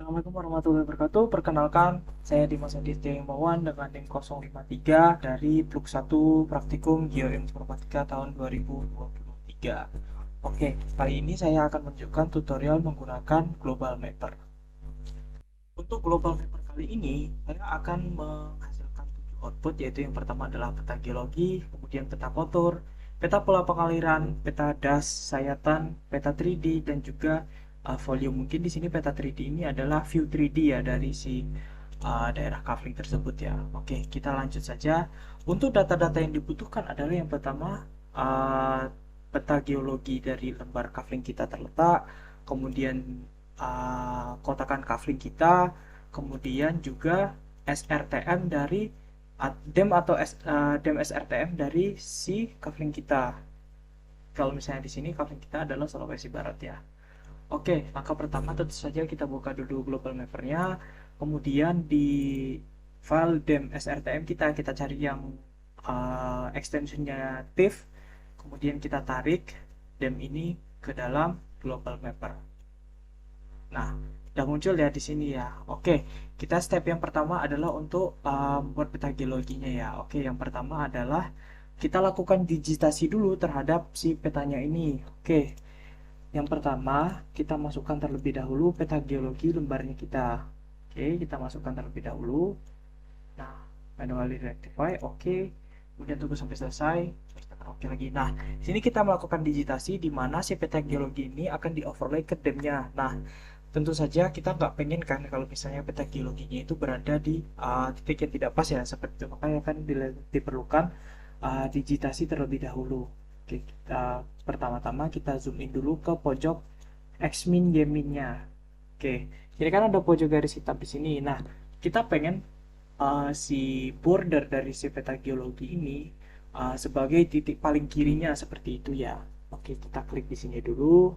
Assalamualaikum warahmatullahi wabarakatuh. Perkenalkan, saya Dimas Aditya Himawan dengan NIM 053 dari Pluk 1 Praktikum Geoinformatika tahun 2023. Oke, kali ini saya akan menunjukkan tutorial menggunakan Global Mapper. Untuk Global Mapper kali ini, saya akan menghasilkan 7 output, yaitu yang pertama adalah peta geologi, kemudian peta kontur, peta pola pengaliran, peta das, sayatan, peta 3D, dan juga volume. Mungkin di sini peta 3D ini adalah view 3D ya dari si daerah kafling tersebut ya. Oke, kita lanjut saja. Untuk data-data yang dibutuhkan adalah yang pertama peta geologi dari lembar kafling kita terletak, kemudian kotakan kafling kita, kemudian juga SRTM dari DEM atau DEM SRTM dari si kafling kita. Kalau misalnya di sini kafling kita adalah Sulawesi Barat ya. Oke, langkah pertama tentu saja kita buka dulu global mappernya. Kemudian di file dem srtm kita cari yang extensionnya TIFF. Kemudian kita tarik dem ini ke dalam global mapper. Nah, udah muncul ya di sini ya. Oke, kita step yang pertama adalah untuk membuat peta geologinya ya. Oke, yang pertama adalah kita lakukan digitasi dulu terhadap si petanya ini. Oke, yang pertama, kita masukkan terlebih dahulu peta geologi lembarnya kita. Oke, kita masukkan terlebih dahulu. Nah, manually rectify, oke. Kemudian tunggu sampai selesai. Terus tekan oke lagi. Nah, di sini kita melakukan digitasi di mana si peta geologi ini akan di overlay ke DEM-nya. Nah, tentu saja kita nggak pengen kan kalau misalnya peta geologinya itu berada di titik yang tidak pas ya, seperti itu. Makanya kan diperlukan digitasi terlebih dahulu. Oke, kita pertama-tama kita zoom in dulu ke pojok X-min Y-minnya. Oke, jadi kan ada pojok garis hitam di sini. Nah, kita pengen si border dari si peta geologi ini sebagai titik paling kirinya seperti itu ya. Oke, kita klik di sini dulu.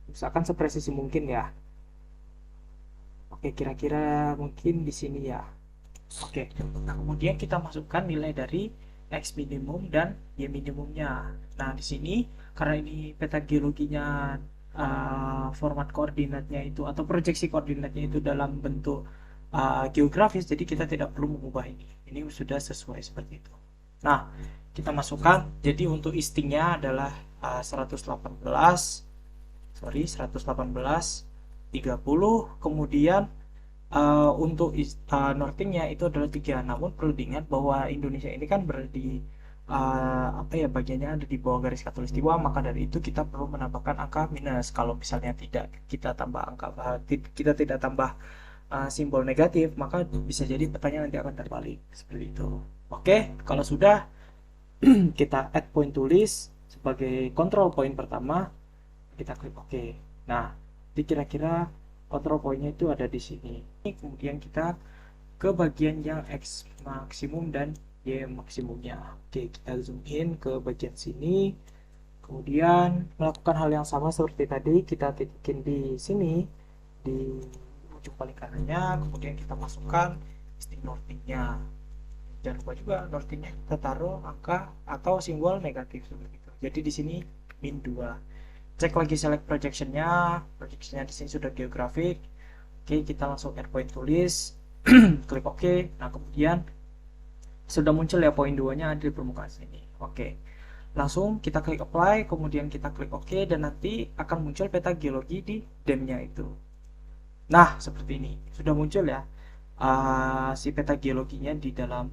Misalkan sepresisi mungkin ya. Oke, kira-kira mungkin di sini ya. Oke, nah kemudian kita masukkan nilai dari X minimum dan Y minimumnya. Nah, di sini karena ini peta geologinya format koordinatnya itu atau proyeksi koordinatnya itu dalam bentuk geografis, jadi kita tidak perlu mengubah ini. Ini sudah sesuai seperti itu. Nah, kita masukkan. Jadi untuk istingnya adalah 118, sorry 118 30, kemudian untuk northingnya itu adalah 3. Namun perlu diingat bahwa Indonesia ini kan berada di apa ya, bagiannya ada di bawah garis khatulistiwa, maka dari itu kita perlu menambahkan angka minus. Kalau misalnya tidak kita tambah angka kita tidak tambah simbol negatif, maka bisa jadi petanya nanti akan terbalik seperti itu. Oke, kalau sudah kita add point to list sebagai control point pertama, kita klik OK. Nah, jadi kira-kira control pointnya itu ada di sini. Kemudian kita ke bagian yang X maksimum dan Y maksimumnya. Oke, kita zoom in ke bagian sini. Kemudian melakukan hal yang sama seperti tadi, kita titikin di sini, di ujung paling kanannya. Kemudian kita masukkan listing northingnya. Jangan lupa juga northingnya kita taruh angka atau simbol negatif seperti itu. Jadi di sini min 2. Cek lagi select projectionnya di sini sudah geographic. Oke, kita langsung add point tulis. Klik OK. Nah, kemudian sudah muncul ya poin 2 nya ada di permukaan sini. Oke, langsung kita klik apply, kemudian kita klik OK, dan nanti akan muncul peta geologi di DEM-nya itu. Nah, seperti ini sudah muncul ya si peta geologinya di dalam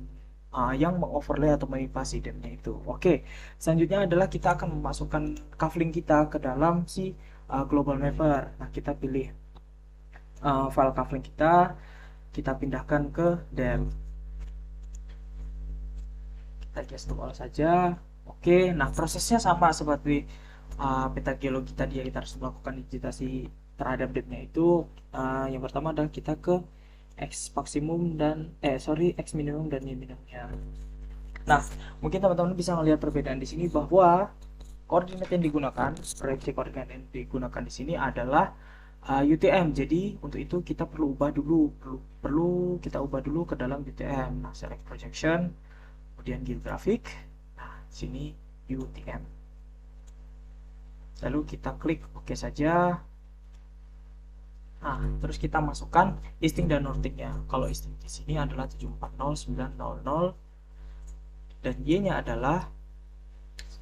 yang mengoverlay atau menginvasi DEM-nya itu. Oke, selanjutnya adalah kita akan memasukkan kafling kita ke dalam si global mapper. Nah, kita pilih file kafling kita pindahkan ke DEM. Kita guess to all saja. Oke, nah prosesnya sama seperti peta geologi tadi ya, kita harus melakukan digitasi terhadap DEM-nya itu. Yang pertama adalah kita ke X maksimum dan X minimum dan Y minimumnya. Nah, mungkin teman-teman bisa melihat perbedaan di sini bahwa koordinat yang digunakan, proyeksi koordinat yang digunakan di sini adalah UTM. Jadi untuk itu kita perlu ubah dulu, perlu kita ubah dulu ke dalam UTM. Nah, select projection, kemudian geographic. Nah, sini UTM. Lalu kita klik OK saja. Nah, terus kita masukkan isting dan northingnya. Kalau isting di sini adalah 740900 dan y-nya adalah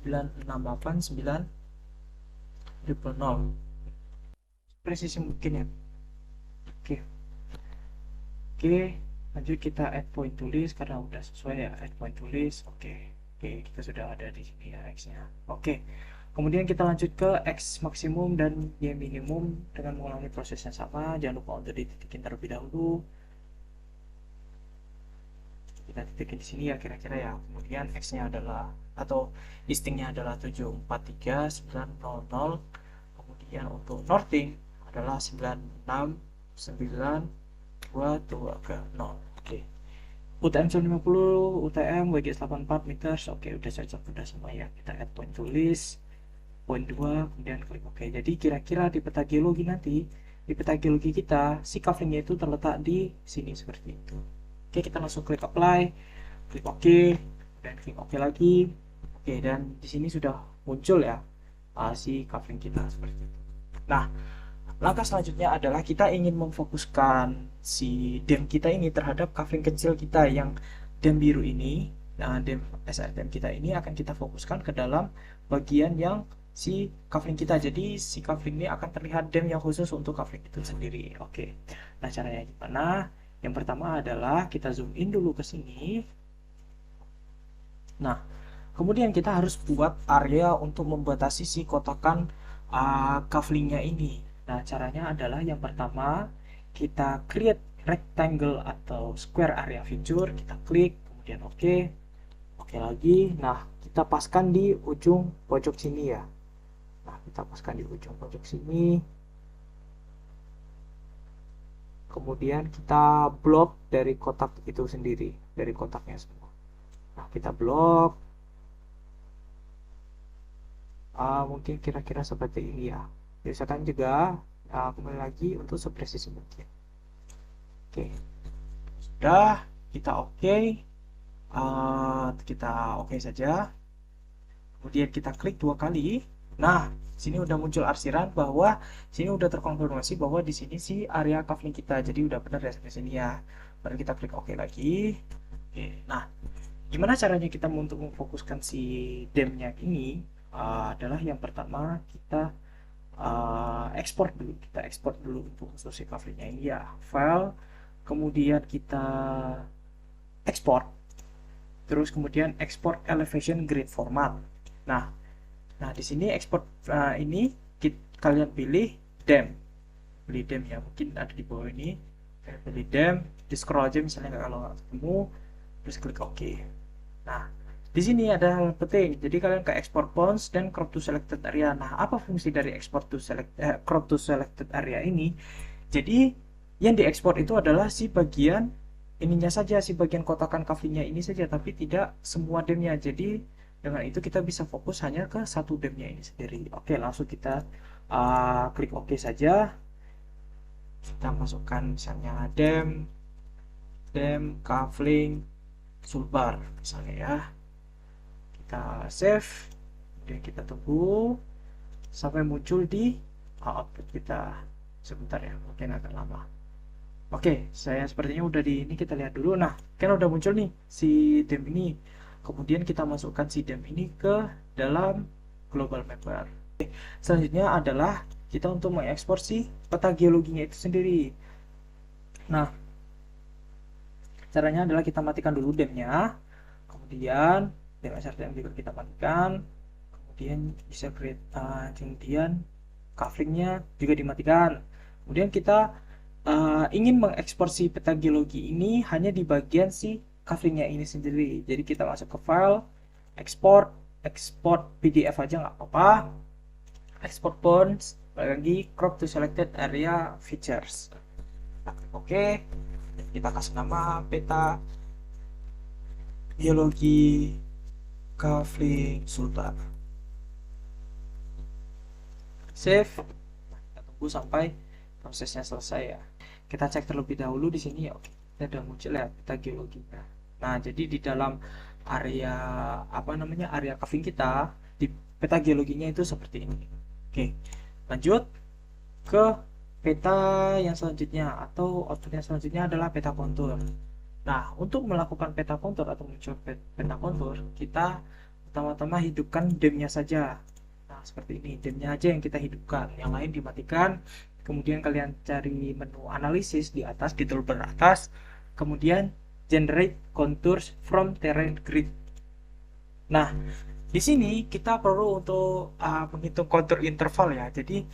968900. Presisi mungkin ya. Oke. Oke, lanjut kita add point tulis karena udah sesuai ya, add point tulis. Oke, kita sudah ada di sini ya x-nya. Oke. Kemudian kita lanjut ke x maksimum dan y minimum dengan mengulangi proses yang sama. Jangan lupa untuk dititikin terlebih dahulu. Kita titikin di sini ya kira-kira ya. Kemudian x-nya adalah atau listingnya adalah 743900. Kemudian untuk northing adalah 96922 Oke. UTM 150, UTM WGS 84 meters. Oke, udah cocok, udah semua ya. Kita add point tulis, point 2, kemudian klik oke. Jadi kira-kira di peta geologi nanti, di peta geologi kita, si coveringnya itu terletak di sini seperti itu. Oke, kita langsung klik apply, klik oke, dan klik oke lagi. Oke, dan di sini sudah muncul ya si covering kita seperti itu. Nah, langkah selanjutnya adalah kita ingin memfokuskan si dem kita ini terhadap covering kecil kita yang dem biru ini. Nah, dem SRTM kita ini akan kita fokuskan ke dalam bagian yang si covering kita. Jadi si covering ini akan terlihat dem yang khusus untuk covering itu sendiri. Oke. Nah, caranya gimana? Yang pertama adalah kita zoom in dulu ke sini. Nah, kemudian kita harus buat area untuk membatasi si kotakan coveringnya ini. Nah, caranya adalah yang pertama kita create rectangle atau square area feature, kita klik, kemudian oke, oke lagi. Nah, kita paskan di ujung pojok sini ya. Nah, kita paskan di ujung pojok sini. Kemudian kita blok dari kotak itu sendiri, dari kotaknya semua. Nah, kita blok. Mungkin kira-kira seperti ini ya. Biasakan juga kembali lagi untuk sepresisi mungkin. Oke, sudah kita oke, kita oke saja. Kemudian kita klik 2 kali. Nah, sini udah muncul arsiran bahwa sini udah terkonfirmasi bahwa di sini sih area covering kita. Jadi udah benar ya sampai sini ya. Baru kita klik oke lagi. Oke, nah gimana caranya kita untuk memfokuskan si demnya ini? Adalah yang pertama kita ekspor dulu, kita ekspor dulu untuk khusus si coveringnya ini ya, file, kemudian kita ekspor, terus kemudian ekspor elevation grid format. Nah di sini ekspor ini kalian pilih dem, pilih dem ya, mungkin ada di bawah ini, pilih dem, di scroll aja misalnya kalau nggak ketemu, terus klik OK. Nah, di sini ada hal penting. Jadi kalian ke export points dan crop to selected area. Nah, apa fungsi dari export to crop to selected area ini? Jadi yang diekspor itu adalah si bagian ininya saja, si bagian kotakan coveringnya ini saja, tapi tidak semua demnya. Jadi dengan itu kita bisa fokus hanya ke satu demnya ini sendiri. Oke, langsung kita klik OK saja. Kita masukkan misalnya dem covering toolbar misalnya ya. Kita save, kemudian kita tunggu sampai muncul di output kita. Sebentar ya, mungkin agak lama. Oke, saya sepertinya udah di ini, kita lihat dulu. Nah, kan udah muncul nih si dem ini. Kemudian kita masukkan si dem ini ke dalam global mapper. Selanjutnya adalah kita untuk mengekspor si peta geologinya itu sendiri. Nah, caranya adalah kita matikan dulu demnya, kemudian dem SRTM juga kita matikan, kemudian bisa create, kemudian coveringnya juga dimatikan. Kemudian kita ingin mengekspor si peta geologi ini hanya di bagian si coveringnya ini sendiri. Jadi kita masuk ke file, export PDF aja nggak apa-apa, export points, lagi crop to selected area features. Oke, kita kasih nama peta geologi covering Sultan. Save. Kita tunggu sampai prosesnya selesai ya. Kita cek terlebih dahulu di sini ya. Oke, kita udah muncul ya peta geologinya. Nah, jadi di dalam area area covering kita di peta geologinya itu seperti ini. Oke, lanjut ke peta yang selanjutnya atau output yang selanjutnya adalah peta kontur. Nah, untuk melakukan peta kontur atau muncul peta kontur, kita pertama-tama hidupkan DEM-nya saja. Nah, seperti ini, DEM-nya aja yang kita hidupkan, yang lain dimatikan. Kemudian kalian cari menu analisis di atas, di toolbar atas, kemudian generate contours from terrain grid. Nah, di sini kita perlu untuk menghitung kontur interval ya. Jadi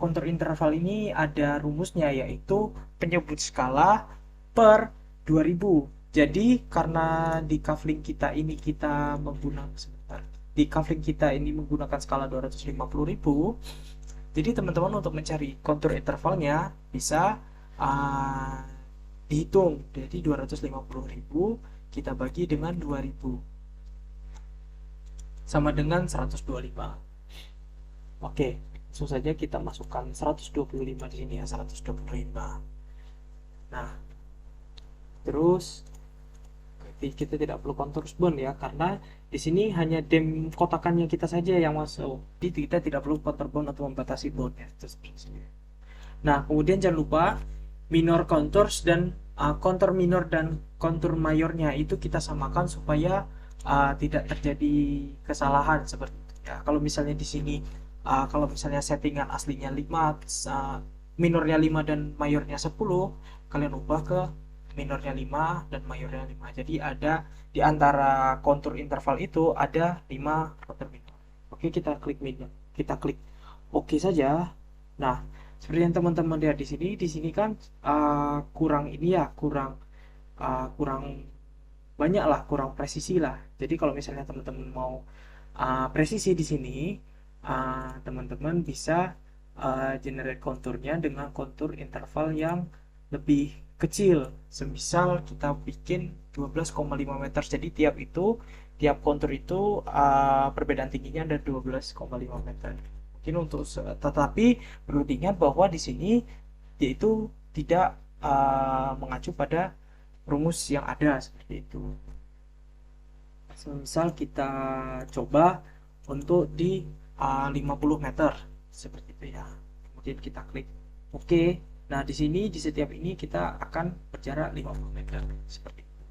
kontur interval ini ada rumusnya, yaitu penyebut skala per 2000. Jadi karena di kafling kita ini kita menggunakan di kafling kita ini menggunakan skala 250.000. Jadi teman-teman untuk mencari kontur intervalnya bisa dihitung. Jadi 250.000 kita bagi dengan 2000 sama dengan 125. Oke, langsung saja kita masukkan 125 di sini ya, 125. Nah, terus kita tidak perlu kontur bound ya, karena di sini hanya DEM kotakannya kita saja yang masuk. Jadi kita tidak perlu kontur bound atau membatasi bound ya. Nah, kemudian jangan lupa minor contours dan kontur minor dan kontur mayornya itu kita samakan supaya tidak terjadi kesalahan seperti itu ya. Kalau misalnya di sini kalau misalnya settingan aslinya 5, minornya 5 dan mayornya 10, kalian ubah ke minornya 5 dan mayornya 5. Jadi ada di antara kontur interval itu ada 5 kontur minor. Oke, kita klik minor. Kita klik oke saja. Nah, seperti yang teman-teman lihat di sini kan kurang ini ya, kurang banyak lah, kurang presisi lah. Jadi kalau misalnya teman-teman mau presisi di sini, teman-teman bisa generate konturnya dengan kontur interval yang lebih kecil. Semisal kita bikin 12,5 meter. Jadi tiap kontur itu perbedaan tingginya ada 12,5 meter. Mungkin untuk tetapi perlu diingat bahwa di sini yaitu tidak mengacu pada rumus yang ada seperti itu. Misal kita coba untuk di 50 meter seperti itu ya. Kemudian kita klik oke. Nah, di sini di setiap ini kita akan berjarak 50 meter seperti itu.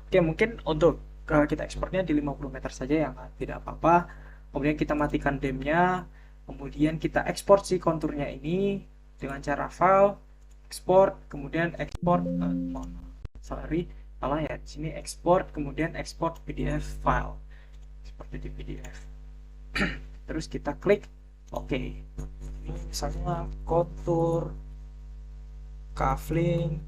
Oke, mungkin untuk kita ekspornya di 50 meter saja ya, tidak apa-apa. Kemudian kita matikan DEM-nya, kemudian kita ekspor si konturnya ini dengan cara file, export, kemudian export salah ya, di sini export, kemudian export PDF file seperti di PDF. Terus kita klik oke. Ini misalnya kontur kafling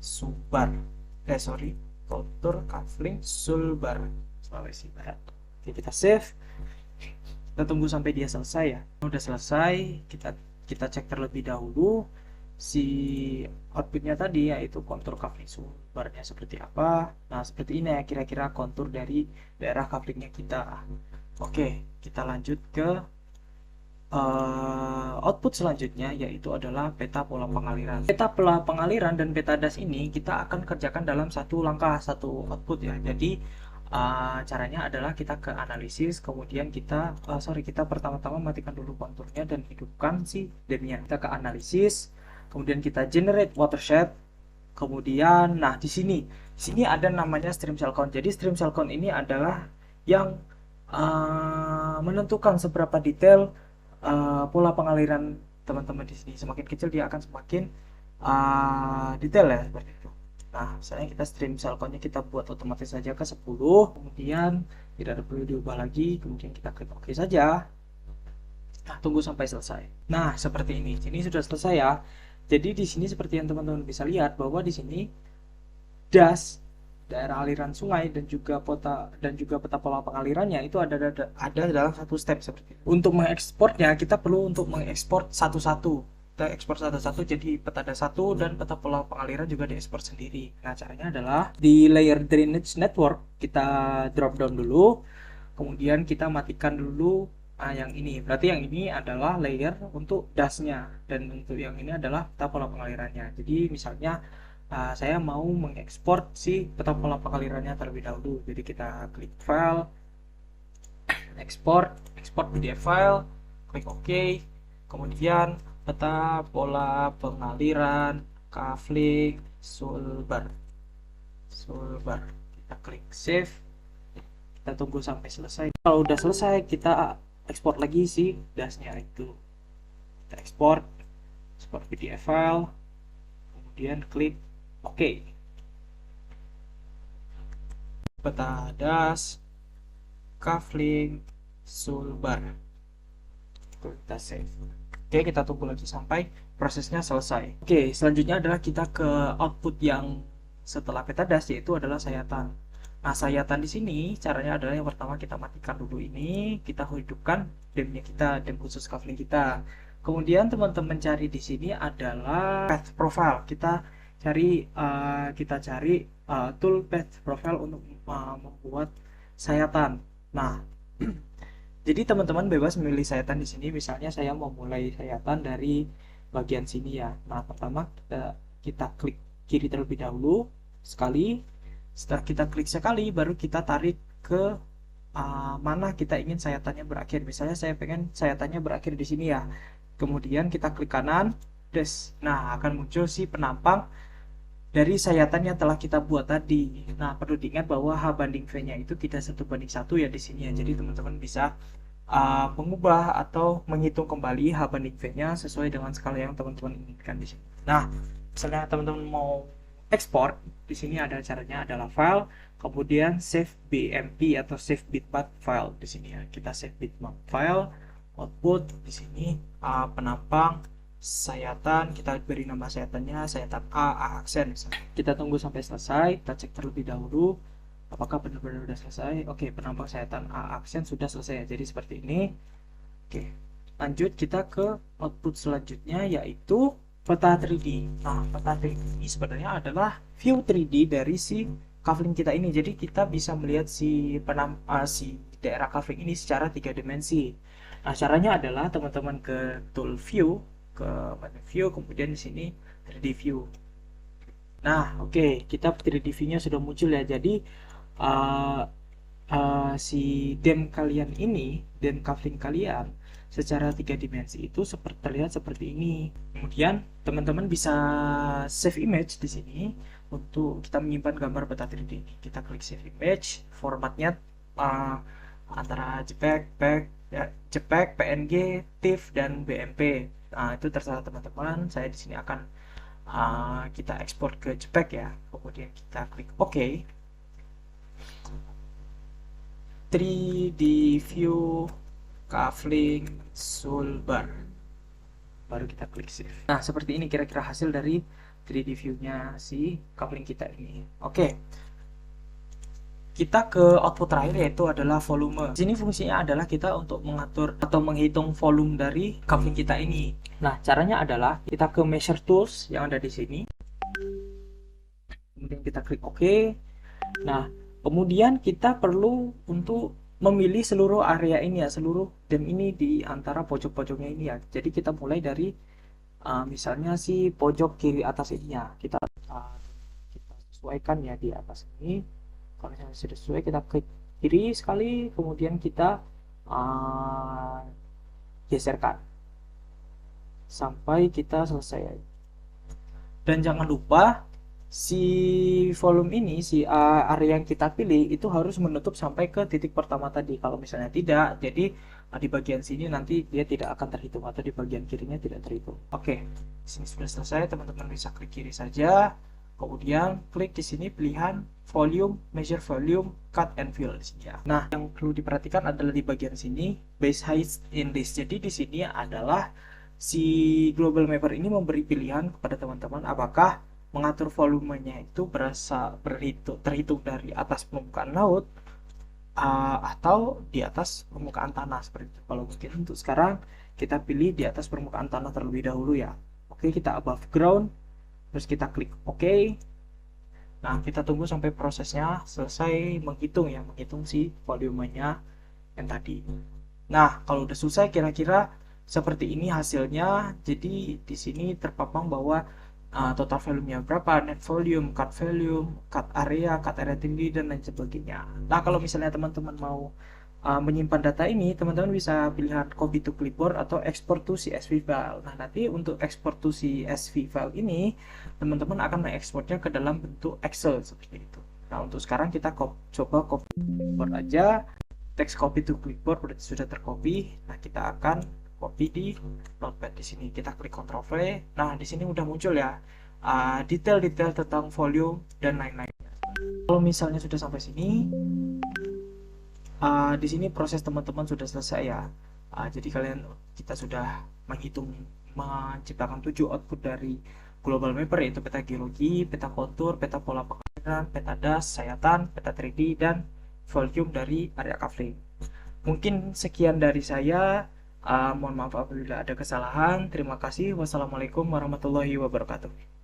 kontur kafling Sulbar Sulawesi Barat. Oke, kita save. Kita tunggu sampai dia selesai ya. Udah selesai, kita cek terlebih dahulu si outputnya tadi, yaitu kontur kafling Sulbarnya seperti apa. Nah, seperti ini ya kira-kira kontur dari daerah kaflingnya kita. Oke, kita lanjut ke output selanjutnya, yaitu adalah peta pola pengaliran. Peta pola pengaliran dan peta das ini kita akan kerjakan dalam satu langkah, satu output ya. Jadi caranya adalah kita ke analisis, kemudian kita pertama-tama matikan dulu konturnya dan hidupkan si DEM-nya. Kita ke analisis, kemudian kita generate watershed, kemudian nah di sini ada namanya stream cell count. Jadi stream cell count ini adalah yang menentukan seberapa detail pola pengaliran teman-teman di sini. Semakin kecil dia akan semakin detail ya, seperti itu. Nah, misalnya kita stream cell count-nya kita buat otomatis saja ke 10, kemudian tidak ada perlu diubah lagi, kemudian kita klik OK saja. Nah, tunggu sampai selesai. Nah, seperti ini. Ini sudah selesai ya. Jadi di sini seperti yang teman-teman bisa lihat bahwa di sini das daerah aliran sungai dan juga peta pola pengalirannya itu ada dalam satu step seperti itu. Untuk mengekspornya kita perlu untuk mengekspor satu-satu. Kita ekspor satu-satu, jadi peta das 1 dan peta pola pengaliran juga diekspor sendiri. Nah, caranya adalah di layer drainage network kita drop down dulu, kemudian kita matikan dulu yang ini. Berarti yang ini adalah layer untuk dasnya dan untuk yang ini adalah peta pola pengalirannya. Jadi misalnya saya mau mengekspor si peta pola pengalirannya terlebih dahulu. Jadi kita klik file, export PDF file, klik OK, kemudian peta pola pengaliran kafling sulbar. Kita klik save, kita tunggu sampai selesai. Kalau udah selesai, kita ekspor lagi sih dasnya itu. Kita ekspor PDF file, kemudian klik OK. Peta das kafling sulbar. Kita save. Oke, kita tunggu lagi sampai prosesnya selesai. Oke, selanjutnya adalah kita ke output yang setelah peta das, yaitu adalah sayatan. Nah, sayatan di sini caranya adalah yang pertama kita matikan dulu ini, kita hidupkan demnya kita, dem khusus kafling kita. Kemudian teman-teman cari di sini adalah path profile. Kita cari tool path profile untuk membuat sayatan. Nah, jadi teman-teman bebas memilih sayatan di sini. Misalnya saya mau mulai sayatan dari bagian sini ya. Nah, pertama kita klik kiri terlebih dahulu sekali. Setelah kita klik sekali, baru kita tarik ke mana kita ingin sayatannya berakhir. Misalnya saya pengen sayatannya berakhir di sini ya. Kemudian kita klik kanan, nah akan muncul si penampang dari sayatan yang telah kita buat tadi. Nah, perlu diingat bahwa H banding V-nya itu tidak 1:1 ya di sini ya. Jadi teman-teman bisa mengubah atau menghitung kembali H banding V-nya sesuai dengan skala yang teman-teman inginkan di sini. Nah, misalnya teman-teman mau ekspor, di sini ada caranya, adalah file, kemudian save BMP atau save bitmap file di sini ya. Kita save bitmap file, output di sini penampang sayatan, kita beri nama sayatannya sayatan A aksen misalnya. Kita tunggu sampai selesai, kita cek terlebih dahulu apakah benar-benar sudah selesai. Oke, penampang sayatan A aksen sudah selesai ya. Jadi seperti ini. Oke, lanjut kita ke output selanjutnya, yaitu peta 3D. Nah, peta 3D ini sebenarnya adalah view 3D dari si kafling kita ini. Jadi kita bisa melihat si daerah kafling ini secara 3 dimensi. Nah, caranya adalah teman-teman ke tool view, ke menu view, kemudian di sini 3D view. Nah, oke, kita 3D view-nya sudah muncul ya. Jadi si dem kalian ini, dem kafling kalian secara 3 dimensi itu terlihat seperti ini. Kemudian teman-teman bisa save image di sini untuk kita menyimpan gambar peta 3D ini. Kita klik save image, formatnya antara JPEG, PNG, TIFF dan BMP. Nah, itu terserah teman-teman. Saya di sini akan kita ekspor ke JPEG ya. Kemudian kita klik OK. 3D view kafling sulbar, baru kita klik save. Nah, seperti ini kira-kira hasil dari 3D view-nya si kafling kita ini. Oke, kita ke output terakhir, yaitu adalah volume. Di sini fungsinya adalah kita untuk mengatur atau menghitung volume dari kafling kita ini. Nah, caranya adalah kita ke measure tools yang ada di sini, kemudian kita klik OK. Nah, kemudian kita perlu untuk memilih seluruh area ini ya, seluruh dem ini di antara pojok-pojoknya ini ya. Jadi kita mulai dari misalnya si pojok kiri atas ini ya, kita sesuaikan ya di atas ini. Kalau misalnya sudah sesuai, kita klik kiri sekali, kemudian kita geserkan sampai kita selesai. Dan jangan lupa si volume ini, si area yang kita pilih itu harus menutup sampai ke titik pertama tadi. Kalau misalnya tidak, jadi di bagian sini nanti dia tidak akan terhitung, atau di bagian kirinya tidak terhitung. Oke, sini sudah selesai. Teman-teman bisa klik kiri saja, kemudian klik di sini pilihan volume, measure volume, cut and fill di sini ya. Nah, yang perlu diperhatikan adalah di bagian sini base height index. Jadi di sini adalah si global mapper ini memberi pilihan kepada teman-teman apakah mengatur volumenya itu terhitung dari atas permukaan laut atau di atas permukaan tanah seperti itu. Kalau mungkin untuk sekarang kita pilih di atas permukaan tanah terlebih dahulu ya. Oke, kita above ground, terus kita klik OK. Nah, kita tunggu sampai prosesnya selesai menghitung si volumenya yang tadi. Nah, kalau udah selesai kira-kira seperti ini hasilnya. Jadi di sini terpampang bahwa total volume-nya berapa, net volume, cut area tinggi, dan lain sebagainya. Nah, kalau misalnya teman-teman mau menyimpan data ini, teman-teman bisa pilihan copy to clipboard atau export to CSV file. Nah, nanti untuk export to CSV file ini, teman-teman akan mengekspornya ke dalam bentuk Excel seperti itu. Nah, untuk sekarang kita coba copy clipboard aja. Teks copy to clipboard berarti sudah tercopy. Nah, kita akan copy di notepad di sini. Kita klik Ctrl V. Nah, di sini udah muncul ya detail-detail tentang volume dan lain-lain. Kalau misalnya sudah sampai sini, di sini proses teman-teman sudah selesai ya. Jadi kita sudah menciptakan 7 output dari global mapper, yaitu peta geologi, peta kontur, peta pola pengairan, peta das, sayatan, peta 3D, dan volume dari area kavling. Mungkin sekian dari saya. Mohon maaf apabila ada kesalahan. Terima kasih. Wassalamualaikum warahmatullahi wabarakatuh.